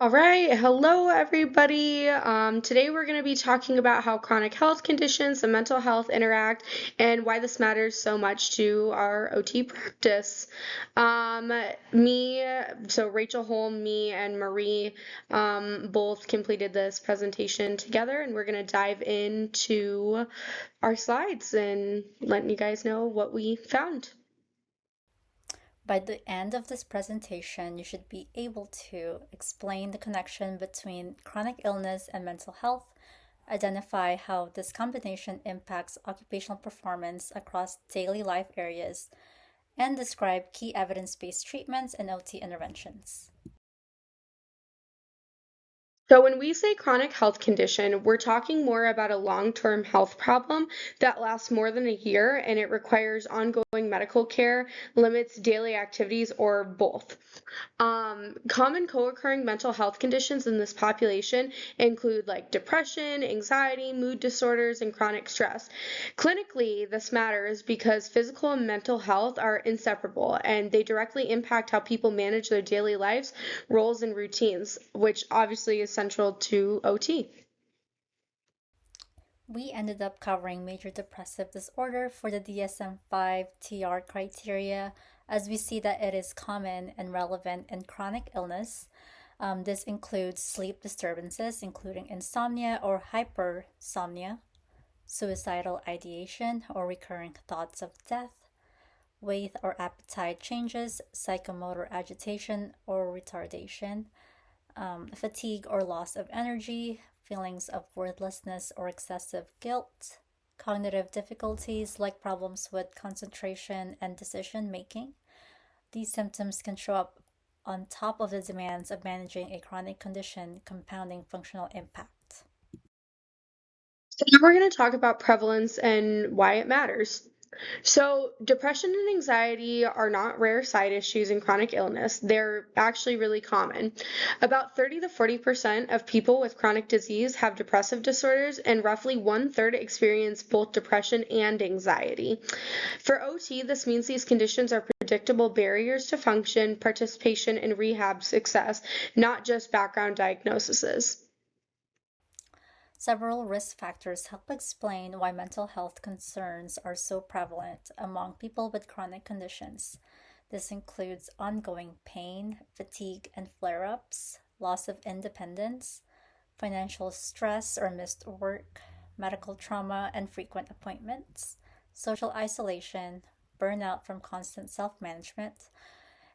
All right, hello everybody. Today we're going to be talking about how chronic health conditions and mental health interact and why this matters so much to our OT practice. Um, so Rachel Holm, me, and Marie both completed this presentation together, and we're going to dive into our slides and letting you guys know what we found. By the end of this presentation, you should be able to explain the connection between chronic illness and mental health, identify how this combination impacts occupational performance across daily life areas, and describe key evidence based treatments and OT interventions. So, when we say chronic health condition, we're talking more about a long term health problem that lasts more than a year and it requires ongoing medical care, limits daily activities, or both. Common co occurring mental health conditions in this population include like depression, anxiety, mood disorders, and chronic stress. Clinically, this matters because physical and mental health are inseparable and they directly impact how people manage their daily lives, roles, and routines, which obviously is central to OT. We ended up covering major depressive disorder for the DSM 5 TR criteria, as we see that it is common and relevant in chronic illness. This includes sleep disturbances, including insomnia or hypersomnia, suicidal ideation or recurring thoughts of death, weight or appetite changes, psychomotor agitation or retardation, fatigue or loss of energy, feelings of worthlessness or excessive guilt, cognitive difficulties like problems with concentration and decision making. These symptoms can show up on top of the demands of managing a chronic condition, compounding functional impact. So, now we're going to talk about prevalence and why it matters. So, depression and anxiety are not rare side issues in chronic illness. They're actually really common. About 30 to 40% of people with chronic disease have depressive disorders, and roughly one third experience both depression and anxiety. For OT, this means these conditions are predictable barriers to function, participation, and rehab success, not just background diagnoses. Several risk factors help explain why mental health concerns are so prevalent among people with chronic conditions. This includes ongoing pain, fatigue and flare ups, loss of independence, financial stress or missed work, medical trauma and frequent appointments, social isolation, burnout from constant self management,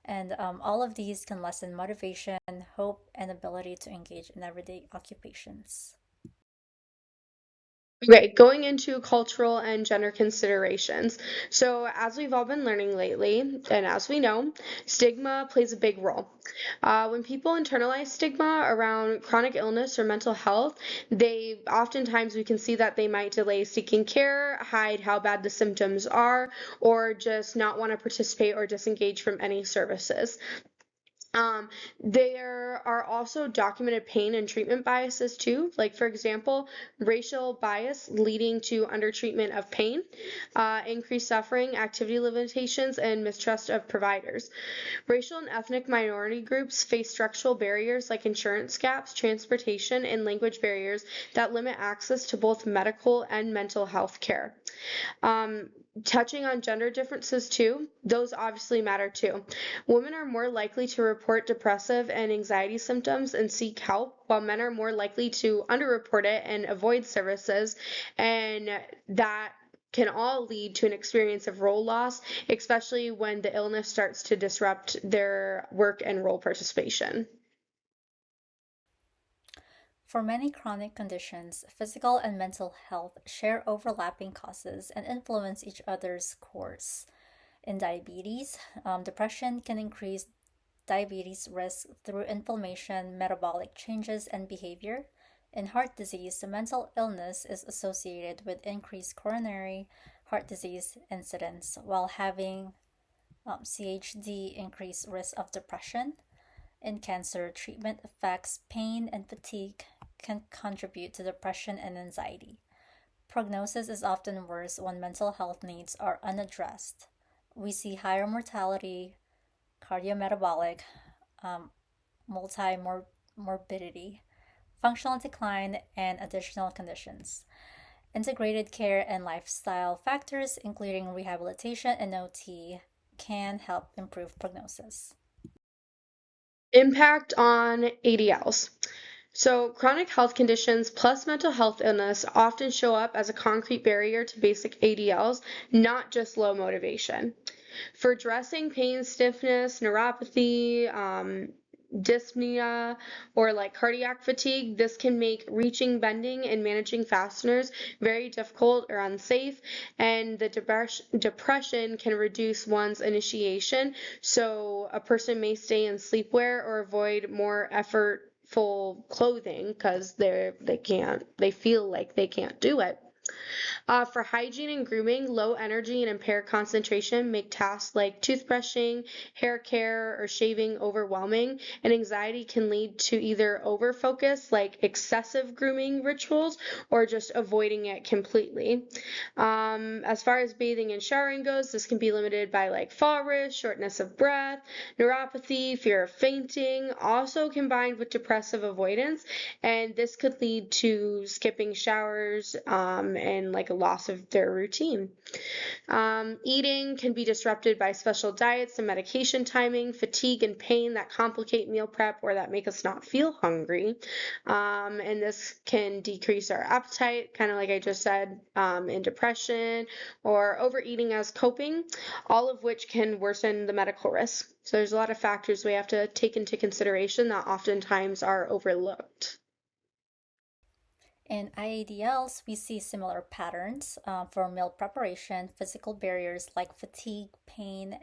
and all of these can lessen motivation, hope, and ability to engage in everyday occupations. Okay, going into cultural and gender considerations. So, as we've all been learning lately, and as we know, stigma plays a big role. When people internalize stigma around chronic illness or mental health, they oftentimes we can see that they might delay seeking care, hide how bad the symptoms are, or just not want to participate or disengage from any services. There are also documented pain and treatment biases too. Like, for example, racial bias leading to undertreatment of pain, increased suffering, activity limitations, and mistrust of providers. Racial and ethnic minority groups face structural barriers like insurance gaps, transportation, and language barriers that limit access to both medical and mental health care. Um, Touching on gender differences too, those obviously matter too. Women are more likely to report depressive and anxiety symptoms and seek help, while men are more likely to underreport it and avoid services, and that can all lead to an experience of role loss, especially when the illness starts to disrupt their work and role participation. For many chronic conditions, physical and mental health share overlapping causes and influence each other's course. In diabetes, depression can increase diabetes risk through inflammation, metabolic changes, and behavior. In heart disease, the mental illness is associated with increased coronary heart disease incidence, while having CHD increased risk of depression. In cancer, treatment effects, pain, and fatigue can contribute to depression and anxiety. Prognosis is often worse when mental health needs are unaddressed. We see higher mortality, cardiometabolic, um, multimorbidities, morbidity, functional decline, and additional conditions. Integrated care and lifestyle factors, including rehabilitation and OT, can help improve prognosis. Impact on ADLs. So, chronic health conditions plus mental health illness often show up as a concrete barrier to basic ADLs, not just low motivation. For addressing pain, stiffness, neuropathy, dyspnea, or like cardiac fatigue, this can make reaching, bending, and managing fasteners very difficult or unsafe, and the depression can reduce one's initiation. So a person may stay in sleepwear or avoid more effortful clothing because they feel like they can't do it. For hygiene and grooming, low energy and impaired concentration make tasks like toothbrushing, hair care, or shaving overwhelming, and anxiety can lead to either overfocus, like excessive grooming rituals, or just avoiding it completely. As far as bathing and showering goes, this can be limited by like fall risk, shortness of breath, neuropathy, fear of fainting, also combined with depressive avoidance, and this could lead to skipping showers and like a loss of their routine. Eating can be disrupted by special diets and medication timing, fatigue and pain that complicate meal prep or that make us not feel hungry. And this can decrease our appetite, kind of like I just said, in depression or overeating as coping, all of which can worsen the medical risk. So there's a lot of factors we have to take into consideration that oftentimes are overlooked. In IADLs, we see similar patterns for meal preparation. Physical barriers like fatigue, pain,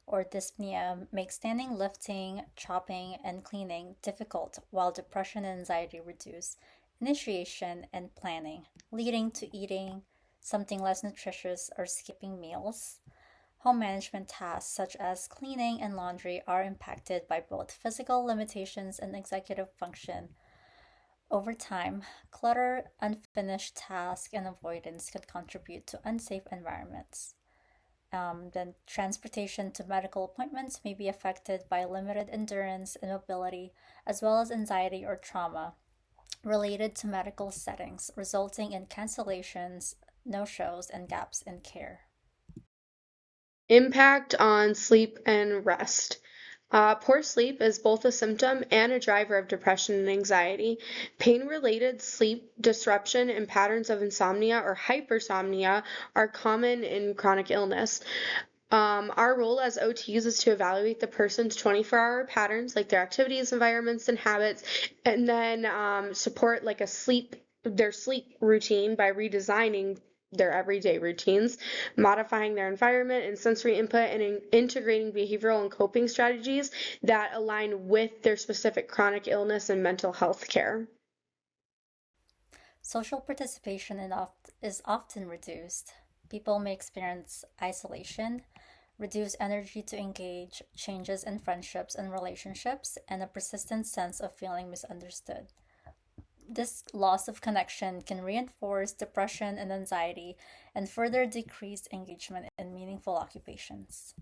or dyspnea make standing, lifting, chopping, and cleaning difficult, while depression and anxiety reduce initiation and planning, leading to eating something less nutritious or skipping meals. Home management tasks such as cleaning and laundry are impacted by both physical limitations and executive function. Over time, clutter, unfinished tasks, and avoidance can contribute to unsafe environments. Then, transportation to medical appointments may be affected by limited endurance and mobility, as well as anxiety or trauma related to medical settings, resulting in cancellations, no shows, and gaps in care. Impact on sleep and rest. Poor sleep is both a symptom and a driver of depression and anxiety. Pain related sleep disruption and patterns of insomnia or hypersomnia are common in chronic illness. Our role as OTs is to evaluate the person's 24-hour patterns, like their activities, environments, and habits, and then support like their sleep routine by redesigning their everyday routines, modifying their environment and sensory input, and integrating behavioral and coping strategies that align with their specific chronic illness and mental health care. Social participation is often reduced. People may experience isolation, reduced energy to engage, changes in friendships and relationships, and a persistent sense of feeling misunderstood. This loss of connection can reinforce depression and anxiety and further decrease engagement in meaningful occupations.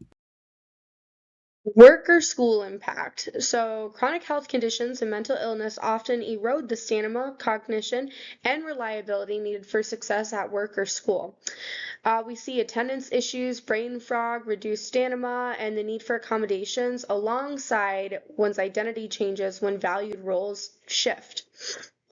Work or school impact. So, chronic health conditions and mental illness often erode the stamina, cognition, and reliability needed for success at work or school. We see attendance issues, brain fog, reduced stamina, and the need for accommodations alongside one's identity changes when valued roles shift.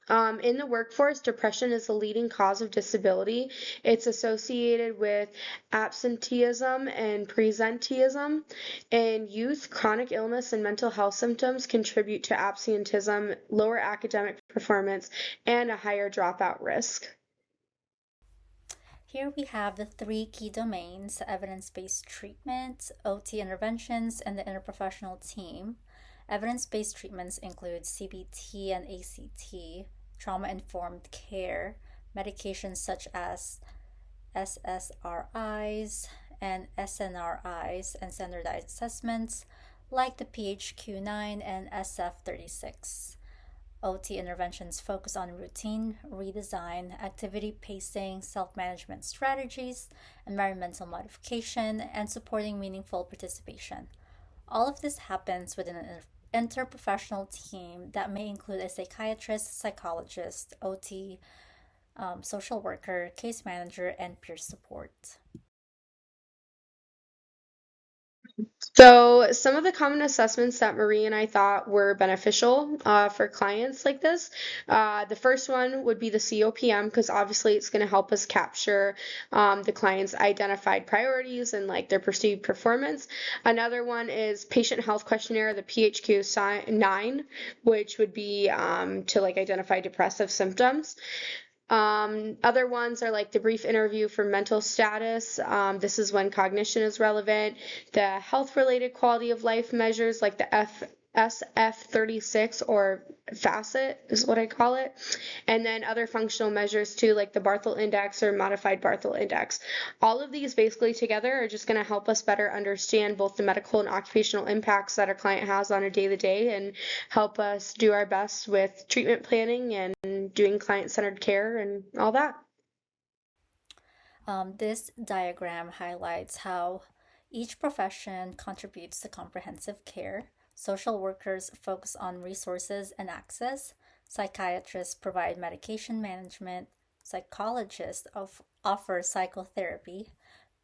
In the workforce, depression is the leading cause of disability. It's associated with absenteeism and presenteeism. In youth, chronic illness and mental health symptoms contribute to absenteeism, lower academic performance, and a higher dropout risk. Here we have the three key domains: evidence based treatment, OT interventions, and the interprofessional team. Evidence based treatments include CBT and ACT, trauma informed care, medications such as SSRIs and SNRIs, and standardized assessments like the PHQ-9 and SF-36. OT interventions focus on routine redesign, activity pacing, self management strategies, environmental modification, and supporting meaningful participation. All of this happens within an interprofessional team that may include a psychiatrist, psychologist, OT, social worker, case manager, and peer support. So, some of the common assessments that Marie and I thought were beneficial for clients like this. The first one would be the COPM because obviously it's going to help us capture the client's identified priorities and like their perceived performance. Another one is patient health questionnaire, the PHQ-9, which would be to like identify depressive symptoms. Other ones are like the brief interview for mental status. This is when cognition is relevant. The health related quality of life measures like the SF36 or FACET is what I call it. And then other functional measures too, like the Barthel Index or modified Barthel Index. All of these basically together are just going to help us better understand both the medical and occupational impacts that our client has on a day to day and help us do our best with treatment planning and doing client-centered care and all that. This diagram highlights how each profession contributes to comprehensive care. Social workers focus on resources and access. Psychiatrists provide medication management. Psychologists offer psychotherapy.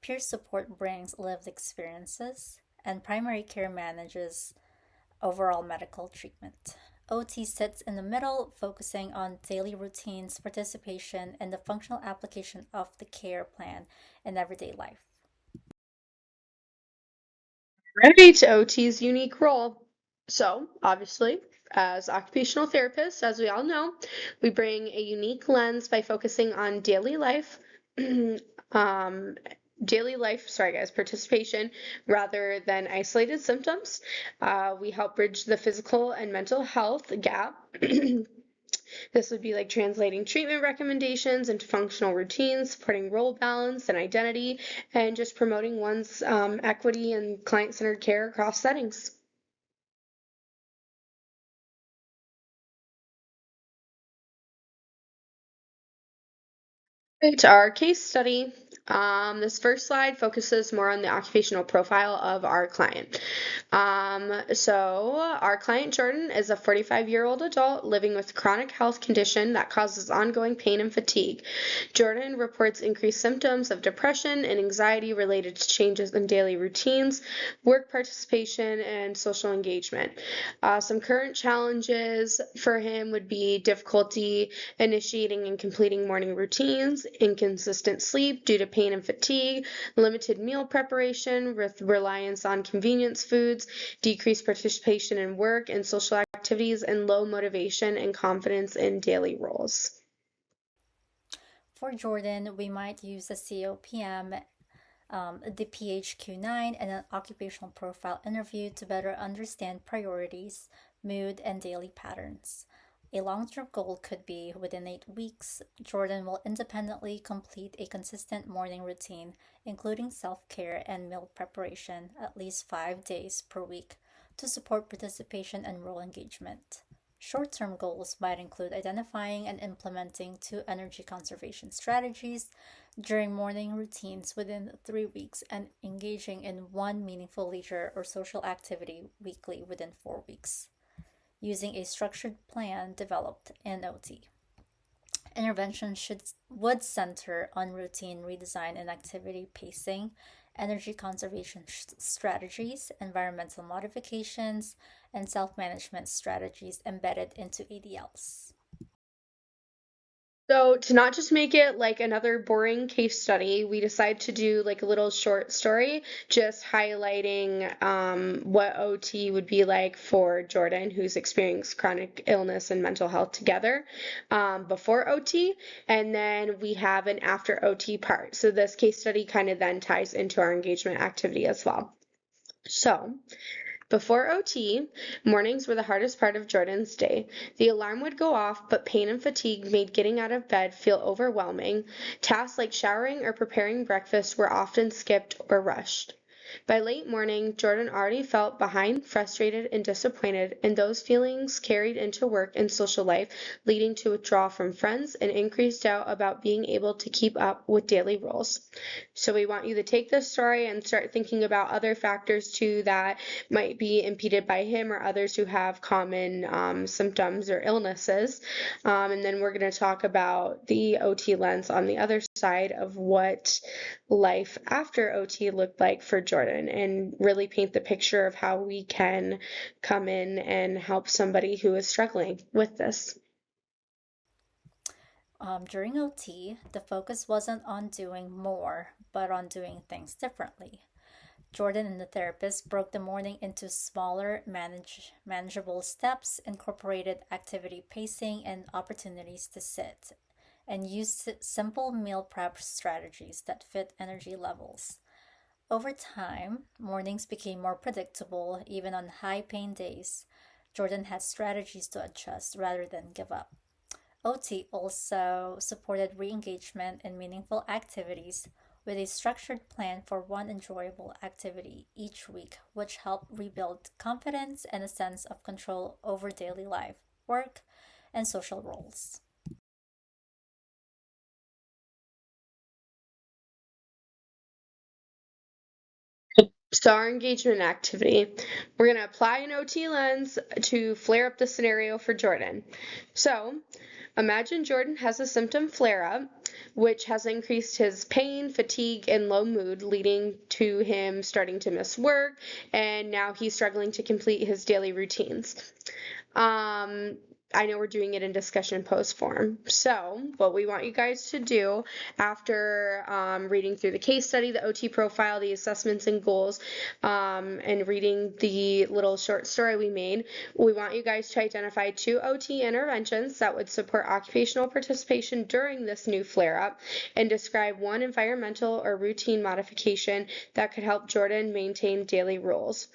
Peer support brings lived experiences. And primary care manages overall medical treatment. OT sits in the middle, focusing on daily routines, participation, and the functional application of the care plan in everyday life. Right, OT's unique role. So, obviously, as occupational therapists, as we all know, we bring a unique lens by focusing on daily life, um, sorry guys, participation rather than isolated symptoms. We help bridge the physical and mental health gap. This would be like translating treatment recommendations into functional routines, supporting role balance and identity, and just promoting one's equity and client-centered care across settings. Right, our case study. This first slide focuses more on the occupational profile of our client. So our client Jordan is a 45-year-old adult living with chronic health condition that causes ongoing pain and fatigue. Jordan reports increased symptoms of depression and anxiety related to changes in daily routines, work participation, and social engagement. Some current challenges for him would be difficulty initiating and completing morning routines, inconsistent sleep due to pain and fatigue, limited meal preparation with reliance on convenience foods, decreased participation in work and social activities, and low motivation and confidence in daily roles. For Jordan, we might use the COPM, the PHQ-9, and an occupational profile interview to better understand priorities, mood, and daily patterns. A long term goal could be within 8 weeks, Jordan will independently complete a consistent morning routine, including self care and meal preparation, at least 5 days per week to support participation and role engagement. Short term goals might include identifying and implementing 2 energy conservation strategies during morning routines within 3 weeks and engaging in 1 meaningful leisure or social activity weekly within 4 weeks using a structured plan developed in OT. Intervention would center on routine redesign and activity pacing, energy conservation strategies, environmental modifications, and self management strategies embedded into ADLs. So to not just make it like another boring case study, we decided to do like a little short story, just highlighting what OT would be like for Jordan, who's experienced chronic illness and mental health together before OT, and then we have an after OT part. So this case study kind of then ties into our engagement activity as well. So before OT, mornings were the hardest part of Jordan's day. The alarm would go off, but pain and fatigue made getting out of bed feel overwhelming. Tasks like showering or preparing breakfast were often skipped or rushed. By late morning, Jordan already felt behind, frustrated, and disappointed, and those feelings carried into work and social life, leading to withdrawal from friends and increased doubt about being able to keep up with daily roles. So we want you to take this story and start thinking about other factors too that might be impeded by him or others who have common symptoms or illnesses. And then we're going to talk about the OT lens on the other side of what life after OT looked like for Jordan and really paint the picture of how we can come in and help somebody who is struggling with this. During OT, the focus wasn't on doing more, but on doing things differently. Jordan and the therapist broke the morning into smaller, manageable steps, incorporated activity pacing and opportunities to sit, and used simple meal prep strategies that fit energy levels. Over time, mornings became more predictable, even on high pain days. Jordan had strategies to adjust rather than give up. OT also supported re engagement in meaningful activities with a structured plan for one enjoyable activity each week, which helped rebuild confidence and a sense of control over daily life, work, and social roles. So our engagement activity, we're going to apply an OT lens to flare up the scenario for Jordan. So imagine Jordan has a symptom flare up, which has increased his pain, fatigue, and low mood, leading to him starting to miss work, and now he's struggling to complete his daily routines. I know we're doing it in discussion post form. So, what we want you guys to do after reading through the case study, the OT profile, the assessments and goals, and reading the little short story we made, we want you guys to identify 2 OT interventions that would support occupational participation during this new flare up and describe 1 environmental or routine modification that could help Jordan maintain daily rules.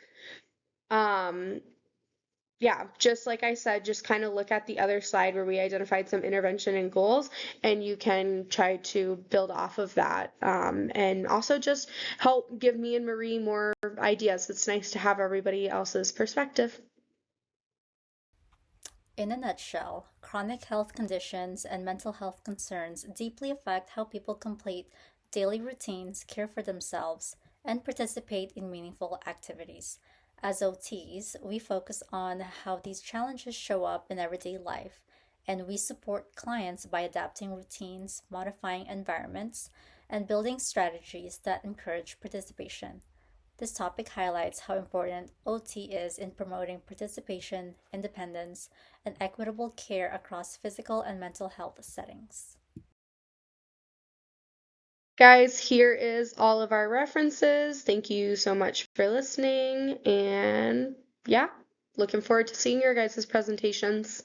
Yeah, just like I said, just kind of look at the other slide where we identified some intervention and goals, and you can try to build off of that. And also just help give me and Marie more ideas. It's nice to have everybody else's perspective. In a nutshell, chronic health conditions and mental health concerns deeply affect how people complete daily routines, care for themselves, and participate in meaningful activities. As OTs, we focus on how these challenges show up in everyday life, and we support clients by adapting routines, modifying environments, and building strategies that encourage participation. This topic highlights how important OT is in promoting participation, independence, and equitable care across physical and mental health settings. Guys, here is all of our references. Thank you so much for listening, and yeah, looking forward to seeing your guys' presentations.